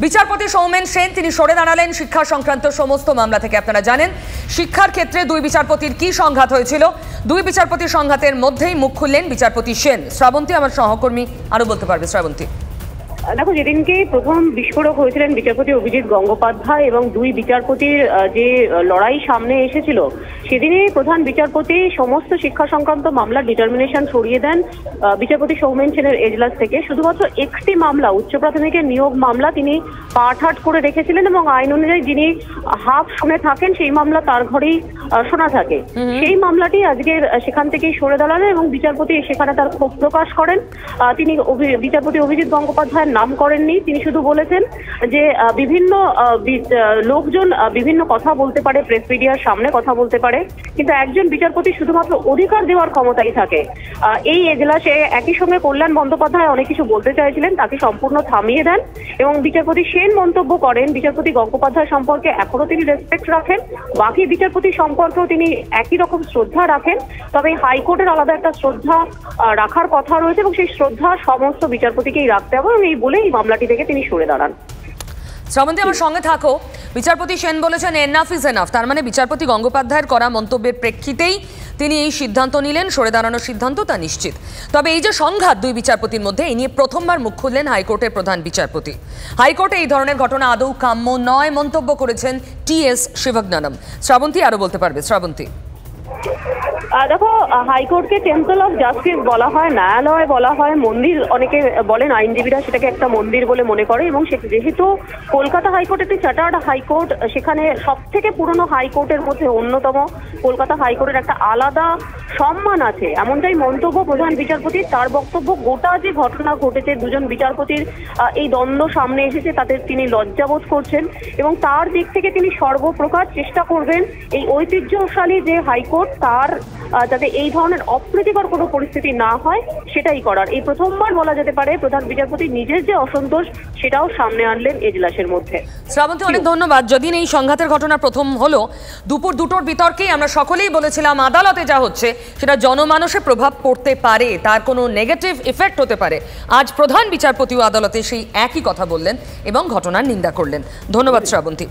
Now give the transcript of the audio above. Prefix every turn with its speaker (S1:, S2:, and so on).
S1: বিচারপতি সৌমেন সেন তিনি সরে দাঁড়ালেন শিক্ষা সংক্রান্ত সমস্ত মামলা থেকে। আপনারা জানেন শিক্ষার ক্ষেত্রে দুই বিচারপতির কি সংঘাত হয়েছিল, দুই বিচারপতির সংঘাতের মধ্যেই মুখ খুললেন বিচারপতি সেন। শ্রাবন্তী আমার সহকর্মী আরো বলতে পারবে। শ্রাবন্তী,
S2: দেখো, যেদিনকে প্রথম বিস্ফোরক হয়েছিলেন বিচারপতি অভিজিৎ গঙ্গোপাধ্যায় এবং দুই বিচারপতির যে লড়াই সামনে এসেছিল, সেদিনই প্রধান বিচারপতি সমস্ত শিক্ষা সংক্রান্ত মামলার ডিটারমিনেশন সরিয়ে দেন বিচারপতি সৌমেন সেনের এজলাস থেকে। শুধুমাত্র একটি মামলা, উচ্চ প্রাথমিকের নিয়োগ মামলা, তিনি পাটহাট করে রেখেছিলেন এবং আইন অনুযায়ী যিনি হাফ শুনে থাকেন সেই মামলা তার ঘরেই শোনা থাকে। সেই মামলাটি আজকে সেখান থেকেই সরে দাঁড়ালেন এবং বিচারপতি সেখানে তার ক্ষোভ প্রকাশ করেন। তিনি বিচারপতি অভিজিৎ গঙ্গোপাধ্যায়ের নাম করেননি, তিনি শুধু বলেছেন যে বিভিন্ন লোকজন বিভিন্ন কথা বলতে পারে, প্রেস মিডিয়ার সামনে কথা বলতে পারে, কিন্তু একজন বিচারপতি শুধুমাত্র অধিকার দেওয়ার ক্ষমতাই থাকে। এই এজলাসে একই সঙ্গে কল্যাণ বন্দ্যোপাধ্যায় অনেক কিছু বলতে চাইছিলেন, তাকে সম্পূর্ণ থামিয়ে দেন এবং বিচারপতি সেন মন্তব্য করেন বিচারপতি গঙ্গোপাধ্যায় সম্পর্কে এখনো তিনি রেসপেক্ট রাখেন, বাকি বিচারপতি সম্পর্কেও তিনি একই রকম শ্রদ্ধা রাখেন, তবে হাইকোর্টের আলাদা একটা শ্রদ্ধা রাখার কথা রয়েছে এবং সেই শ্রদ্ধা সমস্ত বিচারপতিকেই রাখতে হবে এবং এই বলে এই মামলাটি থেকে তিনি সরে দাঁড়ান।
S1: শ্রাবন্তী, আমার সঙ্গে থাকো। বিচারপতি সেন বলেছেন এনাফ ইজ এনাফ, তার মানে বিচারপতি গঙ্গোপাধ্যায়ের করা মন্তব্যের প্রেক্ষিতেই তিনি এই সিদ্ধান্ত নিলেন, সরে দাঁড়ানোর সিদ্ধান্ত তা নিশ্চিত। তবে এই যে সংঘাত দুই বিচারপতির মধ্যে, এই নিয়ে প্রথমবার মুখ খুললেন হাইকোর্টের প্রধান বিচারপতি। হাইকোর্টে এই ধরনের ঘটনা আদৌ কাম্য নয় মন্তব্য করেছেন টি.এস. শিবজ্ঞানম। শ্রাবন্তী আরো বলতে পারবে। শ্রাবন্তী,
S2: দেখো, হাইকোর্টকে টেম্পল অফ জাস্টিস বলা হয়, ন্যায়ালয় বলা হয়, মন্দির অনেকে বলেন, আইনজীবীরা সেটাকে একটা মন্দির বলে মনে করে এবং যেহেতু কলকাতা হাইকোর্ট একটি চার্টার্ড হাইকোর্ট, সেখানে সব থেকে পুরনো হাইকোর্টের মধ্যে অন্যতম, কলকাতা হাইকোর্টের একটা আলাদা সম্মান আছে, এমনটাই মন্তব্য প্রধান বিচারপতি। তার বক্তব্য, গোটা যে ঘটনা ঘটেছে, দুজন বিচারপতির এই দ্বন্দ্ব সামনে এসেছে, তাতে তিনি লজ্জাবোধ করছেন এবং তার দিক থেকে তিনি সর্বপ্রকার চেষ্টা করবেন এই ঐতিহ্যশালী যে হাইকোর্ট তার যাতে এই ধরনের অপ্রীতিকর কোনো পরিস্থিতি না হয় সেটাই করার। এই প্রথমবার বলা যেতে পারে প্রধান বিচারপতি নিজের যে অসন্তোষ সেটাও সামনে আনলেন এজলাসের মধ্যে।
S1: শ্রাবন্তী, অনেক ধন্যবাদ। যেদিন এই সংঘাতের ঘটনা প্রথম হলো, দুপুর দুটোর বিতর্কেই আমরা সকলেই বলেছিলাম আদালতে যা হচ্ছে সেটা জনমানসে প্রভাব পড়তে পারে, তার কোনো নেগেটিভ ইফেক্ট হতে পারে। আজ প্রধান বিচারপতিও আদালতে সেই একই কথা বললেন এবং ঘটনার নিন্দা করলেন। ধন্যবাদ শ্রাবন্তী।